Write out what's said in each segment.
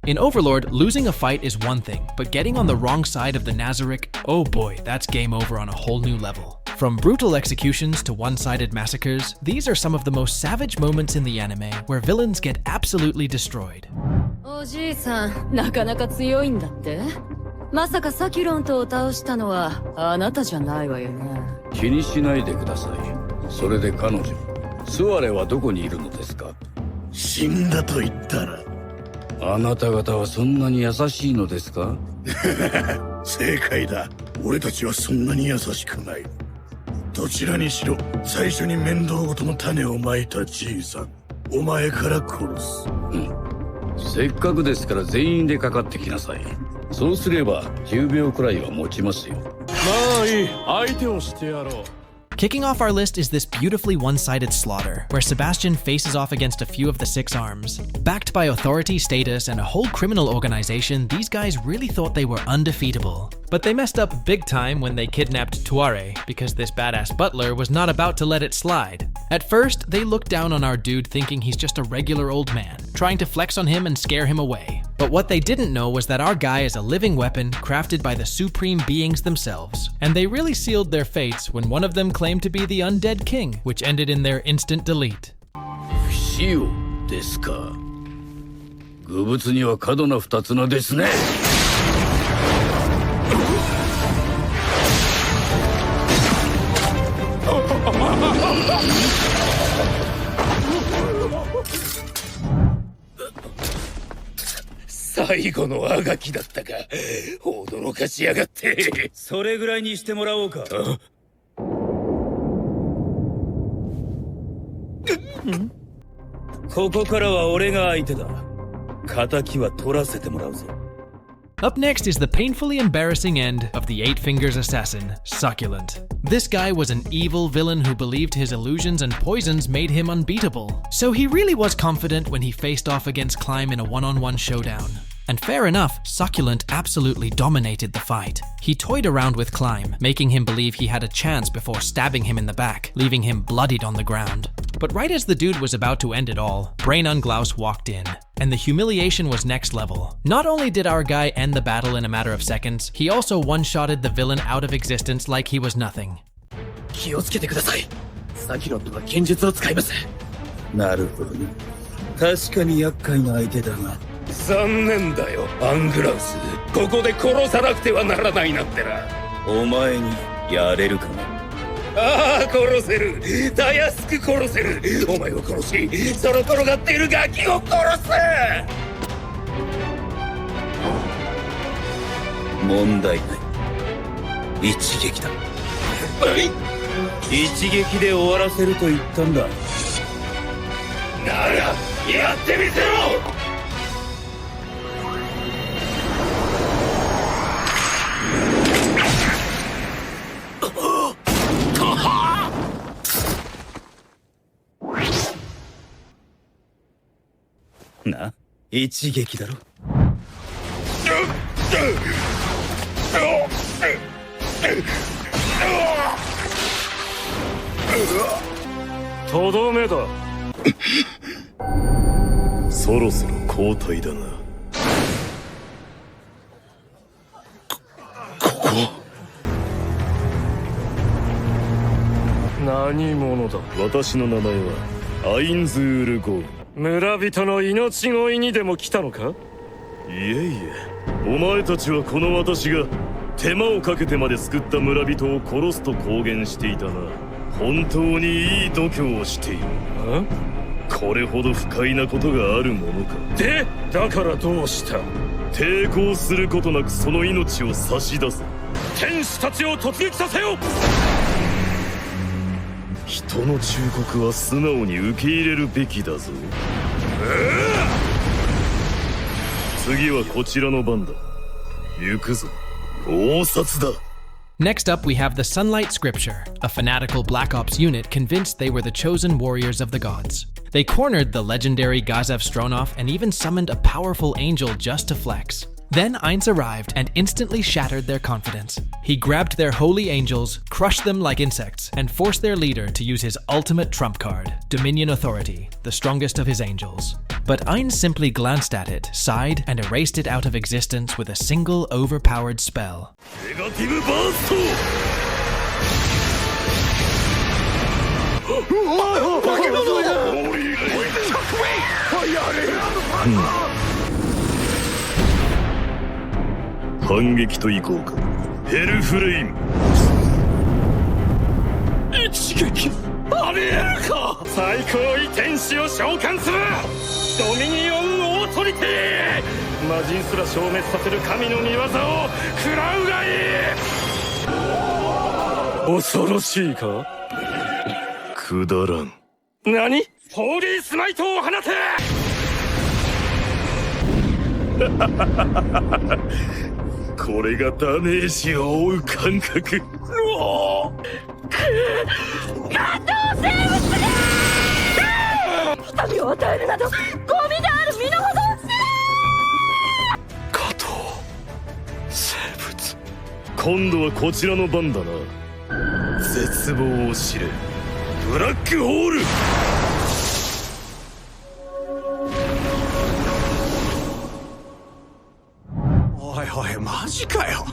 In Overlord, losing a fight is one thing, but getting on the wrong side of the Nazarick, oh boy, that's game over on a whole new level. From brutal executions to one-sided massacres, these are some of the most savage moments in the anime where villains get absolutely destroyed. おじいさん、なかなか強いんだって？まさかサキュロントを倒したのはあなたじゃないわよね。気にしないでください。それで彼女、スワレはどこにいるのですか？死んだと言ったら。あなた方はそんなに優しいのですか？正解だ。俺たちはそんなに優しくない。どちらにしろ最初に面倒事の種をまいたじいさん、お前から殺す。せっかくですから全員でかかってきなさい。そうすれば10秒くらいは持ちますよ。まあいい、相手をしてやろう。Kicking off our list is this beautifully one-sided slaughter, where Sebastian faces off against a few of the Six Arms. Backed by authority, status, and a whole criminal organization, these guys really thought they were undefeatable. But they messed up big time when they kidnapped Tuare, because this badass butler was not about to let it slide. At first, they looked down on our dude thinking he's just a regular old man, trying to flex on him and scare him away. But what they didn't know was that our guy is a living weapon crafted by the supreme beings themselves. And they really sealed their fates when one of them claimed to be the undead king, which ended in their instant delete. 不死よですか。愚物には角の二つのですね。最後のあがきだったか。驚かしやがって。それぐらいにしてもらおうか。ここからは俺が相手だ。仇は取らせてもらうぞ。Up next is the painfully embarrassing end of the Eight Fingers assassin, Succulent. This guy was an evil villain who believed his illusions and poisons made him unbeatable. So he really was confident when he faced off against Clementine in a one-on-one showdown. And fair enough, Succulent absolutely dominated the fight. He toyed around with Clementine, making him believe he had a chance before stabbing him in the back, leaving him bloodied on the ground. But right as the dude was about to end it all, Brain Unglaus walked in, and the humiliation was next level. Not only did our guy end the battle in a matter of seconds, he also one-shotted the villain out of existence like he was nothing. 気をつけてください。サキロンとは剣術を使います。なるほどね。確かに厄介な相手だが。残念だよ、アングラウス。ここで殺さなくてはならないなんてな。お前にやれるかな。ああ、殺せる。たやすく殺せる。お前を殺し、その転がっているガキを殺す。問題ない。一撃だ。一撃で終わらせると言ったんだ。なら、やってみせろ。な、一撃だろ。とどめだ。そろそろ交代だな。ここ何者だ。私の名前はアインズール・ゴーン。村人の命乞いにでも来たのか。いえいえ、お前たちはこの私が手間をかけてまで救った村人を殺すと公言していたな。本当にいい度胸をしている。これほど不快なことがあるものか。で、だからどうした。抵抗することなくその命を差し出せ。天使たちを突撃させよ。人の忠告は素直に受け入れるべきだぞ。次はこちらの番だ。行くぞ。応殺だ。Next up, we have the Sunlight Scripture, a fanatical Black Ops unit convinced they were the chosen warriors of the gods. They cornered the legendary Gazev Stronov and even summoned a powerful angel just to flex. Then Ainz arrived and instantly shattered their confidence. He grabbed their holy angels, crushed them like insects, and forced their leader to use his ultimate trump card, Dominion Authority, the strongest of his angels. but Ainz simply glanced at it, sighed, and erased it out of existence with a single overpowered spell. Negative burst! Hangeki to ikou ka. Hell Flame! 一撃ありえるか。最高位天使を召喚するドミニオンオートリティ。魔人すら消滅させる神の御業を食らうがいい。恐ろしいか。くだらん。何？ホーリースマイトを放て。これがダメージを負う感覚。うおー感動生物が痛みを与えるなどゴミである身の程を知れ。加藤生物。今度はこちらの番だな。絶望を知れブラックホール。おいおいマジかよ。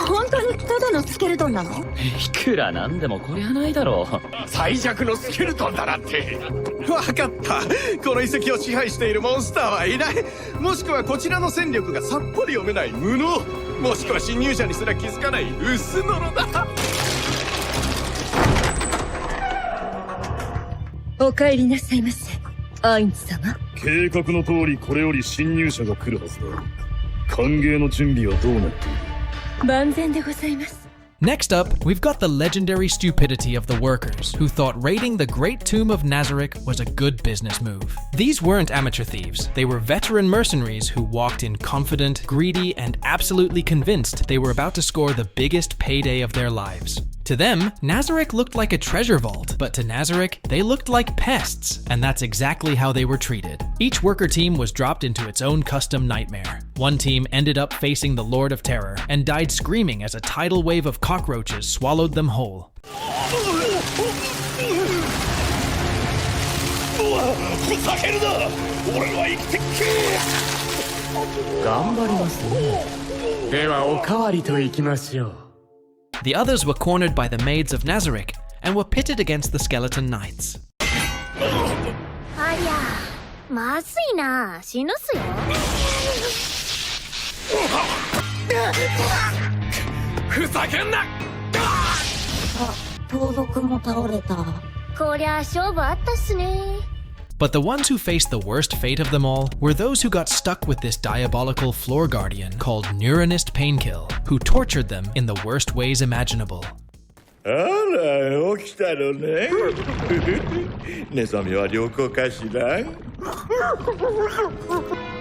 本当にただのスケルトンなの？いくらなんでもこりゃないだろう。最弱のスケルトンだなって。わかった。この遺跡を支配しているモンスターはいない。もしくはこちらの戦力がさっぱり読めない無能、もしくは侵入者にすら気づかない薄のろだ。お帰りなさいませ、アインズ様。計画の通りこれより侵入者が来るはずだ。歓迎の準備はどうなっている？万全でございます。Next up, we've got the legendary stupidity of the workers, who thought raiding the Great Tomb of Nazarick was a good business move. These weren't amateur thieves, they were veteran mercenaries who walked in confident, greedy, and absolutely convinced they were about to score the biggest payday of their lives. To them, Nazarick looked like a treasure vault, but to Nazarick, they looked like pests, and that's exactly how they were treated. Each worker team was dropped into its own custom nightmare. One team ended up facing the Lord of Terror and died screaming as a tidal wave of cockroaches swallowed them whole. ふざけるな。俺は生きてっけ。頑張りますね。ではおかわりといきましょう。The others were cornered by the maids of Nazarick and were pitted against the skeleton knights. ありゃ、まずいな、死ぬすよ。ふざけんな。盗賊も倒れた。こりゃ勝負あったっすね。But the ones who faced the worst fate of them all were those who got stuck with this diabolical floor guardian called Neuronist Painkill, who tortured them in the worst ways imaginable. あら、起きたのね。姉さんは良好かしら。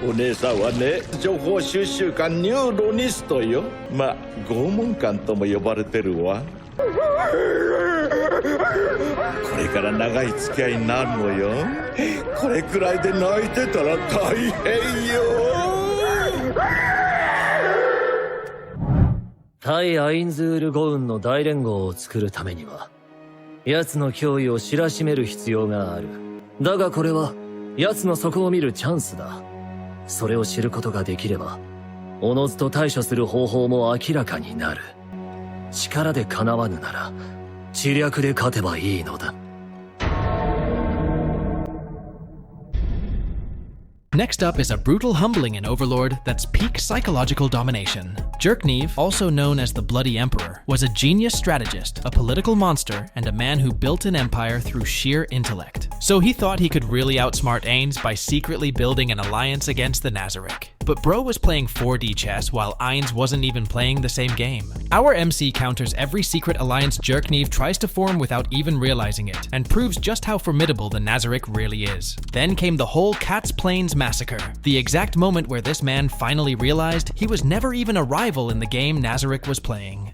お姉さんはね、情報収集官ニューロニストよ。まあ、拷問官とも呼ばれてるわ。これから長い付き合いになるのよ。これくらいで泣いてたら大変よ。対アインズールゴウンの大連合を作るためには、奴の脅威を知らしめる必要がある。だがこれは、奴の底を見るチャンスだ。それを知ることができれば、おのずと対処する方法も明らかになる。力で叶わぬなら、知略で勝てばいいのだ。Next up is a brutal humbling in Overlord that's peak psychological domination. Jircniv, also known as the Bloody Emperor, was a genius strategist, a political monster, and a man who built an empire through sheer intellect. So he thought he could really outsmart Ainz by secretly building an alliance against the Nazarick. But bro was playing 4D chess while Ainz wasn't even playing the same game. Our MC counters every secret alliance Jircniv tries to form without even realizing it, and proves just how formidable the Nazarick really is. Then came the whole Cat's Plains massacre, the exact moment where this man finally realized he was never even a rival in the game Nazarick was playing.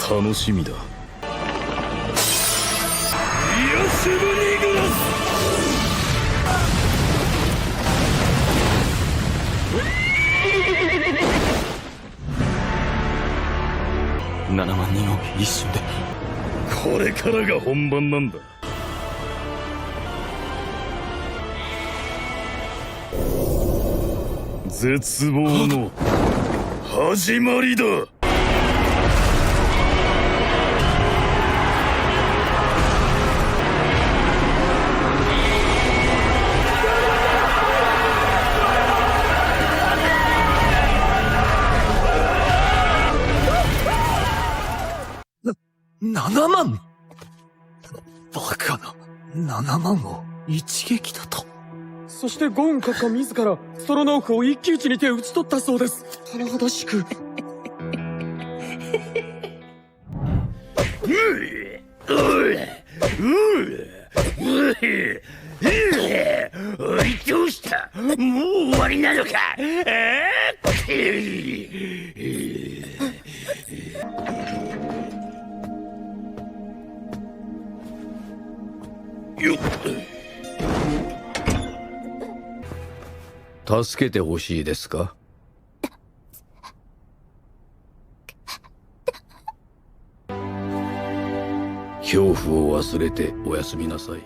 楽しみだ。ヤシブニグラス。7万人を一瞬で。これからが本番なんだ。絶望の始まりだ。7万？バカな。7万を一撃だと。そしてゴーン閣下自らストロノーフを一騎打ちにて討ち取ったそうです。甚だしく。どうした？もう終わりなのか？助けてほしいですか？恐怖を忘れておやすみなさい。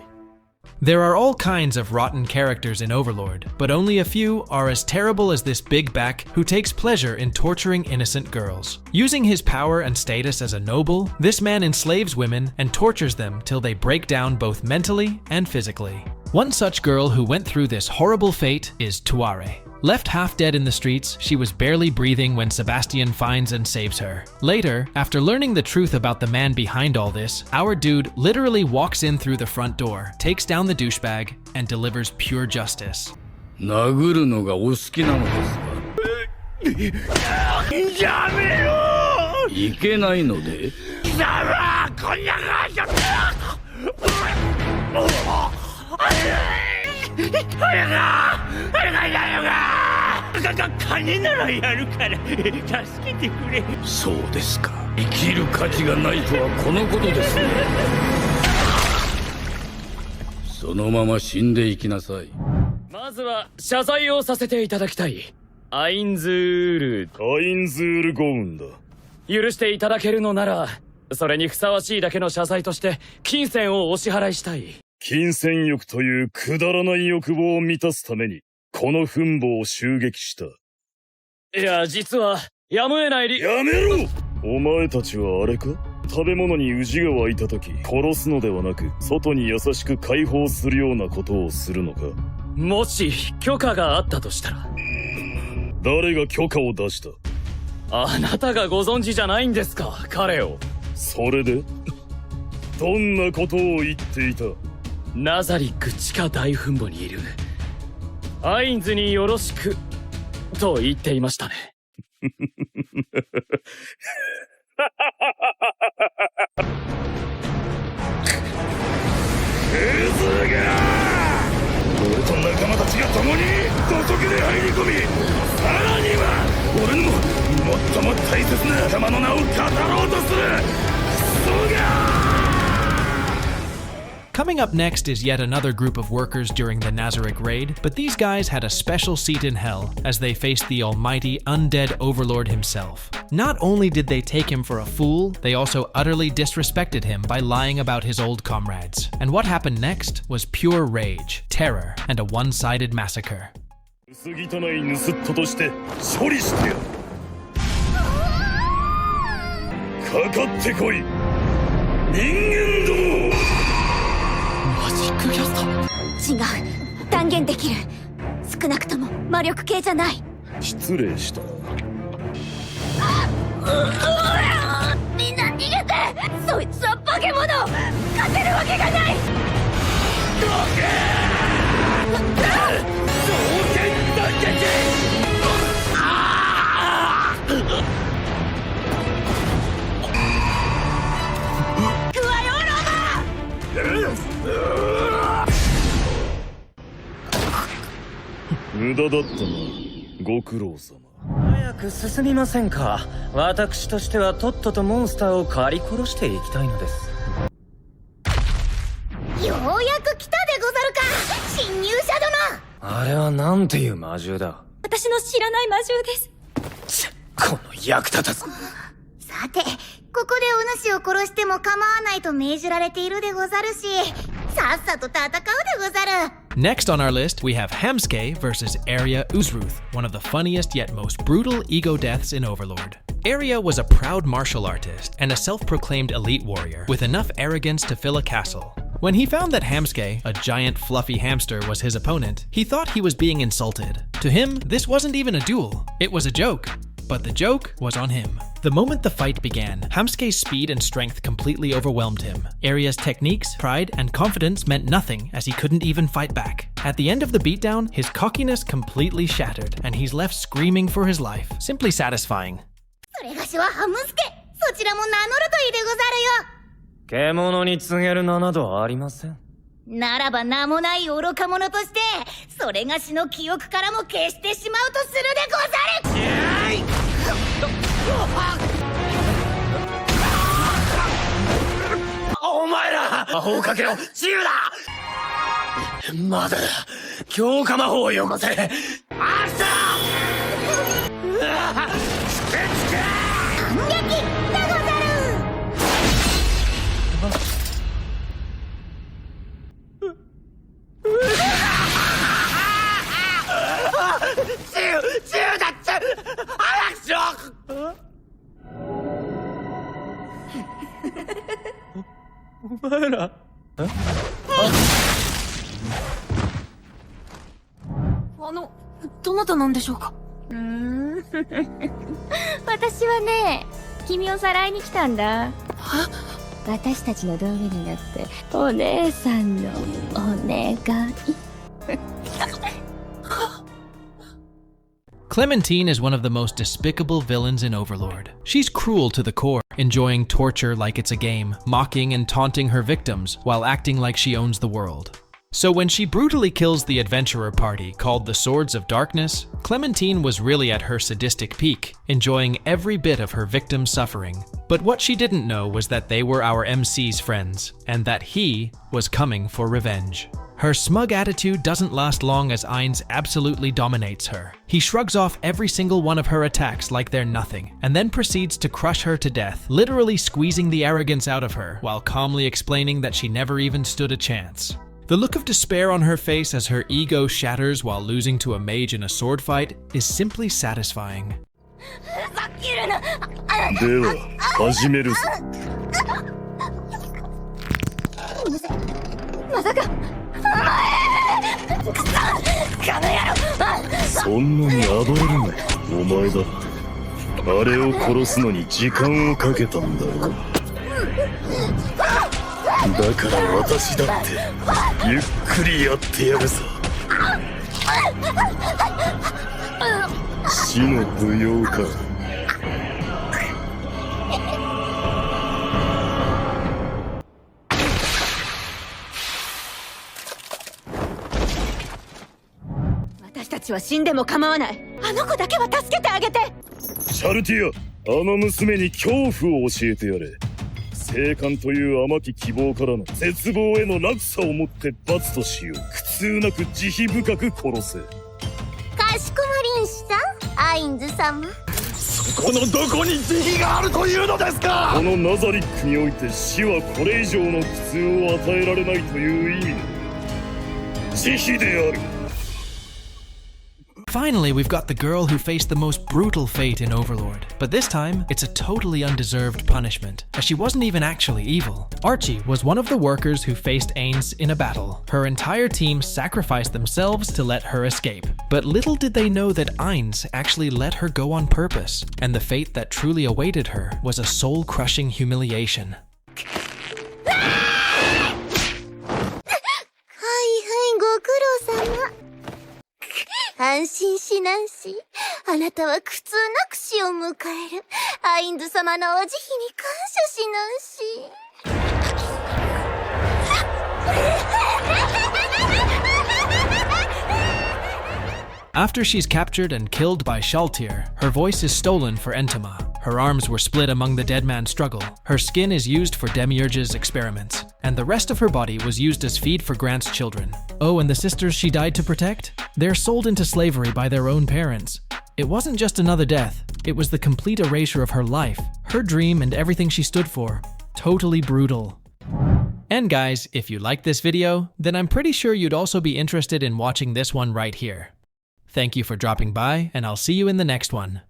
There are all kinds of rotten characters in Overlord, but only a few are as terrible as this big back who takes pleasure in torturing innocent girls. Using his power and status as a noble, this man enslaves women and tortures them till they break down both mentally and physically. One such girl who went through this horrible fate is Tuare. Left half dead in the streets, she was barely breathing when Sebastian finds and saves her. Later, after learning the truth about the man behind all this, our dude literally walks in through the front door, takes down the douchebag, and delivers pure justice. 殴るのがお好きなのですか？やめろ！いけないので？貴様！こんな感じだ！金ならやるから助けてくれ。そうですか。生きる価値がないとはこのことですね。そのまま死んでいきなさい。まずは謝罪をさせていただきたい。アインズールゴーンだ。許していただけるのなら、それにふさわしいだけの謝罪として金銭をお支払いしたい。金銭欲というくだらない欲望を満たすためにこの墳墓を襲撃した。いや、実はやむを得ないやめろ！お前たちはあれか？食べ物にウジが湧いた時殺すのではなく外に優しく解放するようなことをするのか？もし許可があったとしたら。誰が許可を出した？あなたがご存知じゃないんですか、彼を。それでどんなことを言っていた？ナザリック地下大墳墓にいるアインズによろしくと言っていましたね。俺と仲間たちが共に土足で入り込み、さらには俺の最も大切な仲間の名を語ろうとするクソが。Coming up next is yet another group of workers during the Nazarick raid, but these guys had a special seat in hell as they faced the almighty undead Overlord himself. Not only did they take him for a fool, they also utterly disrespected him by lying about his old comrades. And what happened next was pure rage, terror, and a one-sided massacre. 薄汚い盗人として処理してやる。かかってこい、人間ども！マジックキャスター？違う、断言できる。少なくとも魔力系じゃない。失礼した。みんな逃げて！そいつは化け物！勝てるわけがない！どけ！上限断撃！グワヨローマ！無駄だったな、ご苦労様。早く進みませんか。私としてはとっととモンスターを狩り殺していきたいのです。ようやく来たでござるか、侵入者殿。あれはなんていう魔獣だ。私の知らない魔獣です。この役立たず。さて、ここでお主を殺しても構わないと命じられているでござるし、さっさと戦うでござる。Next on our list, we have Hamsuke versus Erya Uzruth, one of the funniest yet most brutal ego deaths in Overlord. Erya was a proud martial artist and a self-proclaimed elite warrior with enough arrogance to fill a castle. When he found that Hamsuke, a giant fluffy hamster, was his opponent, he thought he was being insulted. To him, this wasn't even a duel, it was a joke. But the joke was on him. The moment the fight began, Hamsuke's speed and strength completely overwhelmed him. Erya's techniques, pride, and confidence meant nothing as he couldn't even fight back. At the end of the beatdown, his cockiness completely shattered, and he's left screaming for his life. Simply satisfying. それがしはハムスケ、そちらも名乗るといいでござるよ。獣に告げる名などありません。ならば名もない愚か者として、それがしの記憶からも消してしまうとするでござる。お前ら魔法かけろ、自由だ。まだ強化魔法をよこせ。アクション。反撃でござる。自由だって。アクション。お前ら。どなたなんでしょうか。私はね、君をさらいに来たんだ。私たちの道具になってお姉さんのお願い。Clementine is one of the most despicable villains in Overlord. She's cruel to the core, enjoying torture like it's a game, mocking and taunting her victims while acting like she owns the world. So when she brutally kills the adventurer party called the Swords of Darkness, Clementine was really at her sadistic peak, enjoying every bit of her victim's suffering. But what she didn't know was that they were our MC's friends, and that he was coming for revenge. Her smug attitude doesn't last long as Ainz absolutely dominates her. He shrugs off every single one of her attacks like they're nothing, and then proceeds to crush her to death, literally squeezing the arrogance out of her, while calmly explaining that she never even stood a chance. The look of despair on her face as her ego shatters while losing to a mage in a sword fight is simply satisfying. では、始めるぞ。まさか、そんなに暴れるなよ。お前だって。あれを殺すのに時間をかけたんだよ。だから私だってゆっくりやってやるぞ。死の舞踊か。私たちは死んでも構わない。あの子だけは助けてあげて。シャルティア、あの娘に恐怖を教えてやれ。生還という甘き希望からの絶望への落差をもって罰としよう。苦痛なく慈悲深く殺せ。かしこまりんしたアインズ様。そこのどこに慈悲があるというのですか。このナザリックにおいて死はこれ以上の苦痛を与えられないという意味の慈悲である。Finally, we've got the girl who faced the most brutal fate in Overlord. But this time, it's a totally undeserved punishment, as she wasn't even actually evil. Arche was one of the workers who faced Ainz in a battle. Her entire team sacrificed themselves to let her escape. But little did they know that Ainz actually let her go on purpose, and the fate that truly awaited her was a soul-crushing humiliation. ご苦労様。安心しなんし、あなたは苦痛なく死を迎える。アインズ様のお慈悲に感謝しなんし。After she's captured and killed by Shaltear, her voice is stolen for Entema. Her arms were split among the dead man's struggle. Her skin is used for Demiurge's experiments, and the rest of her body was used as feed for Grant's children. Oh, and the sisters she died to protect? They're sold into slavery by their own parents. It wasn't just another death. It was the complete erasure of her life, her dream and everything she stood for. Totally brutal. And guys, if you liked this video, then I'm pretty sure you'd also be interested in watching this one right here. Thank you for dropping by, and I'll see you in the next one.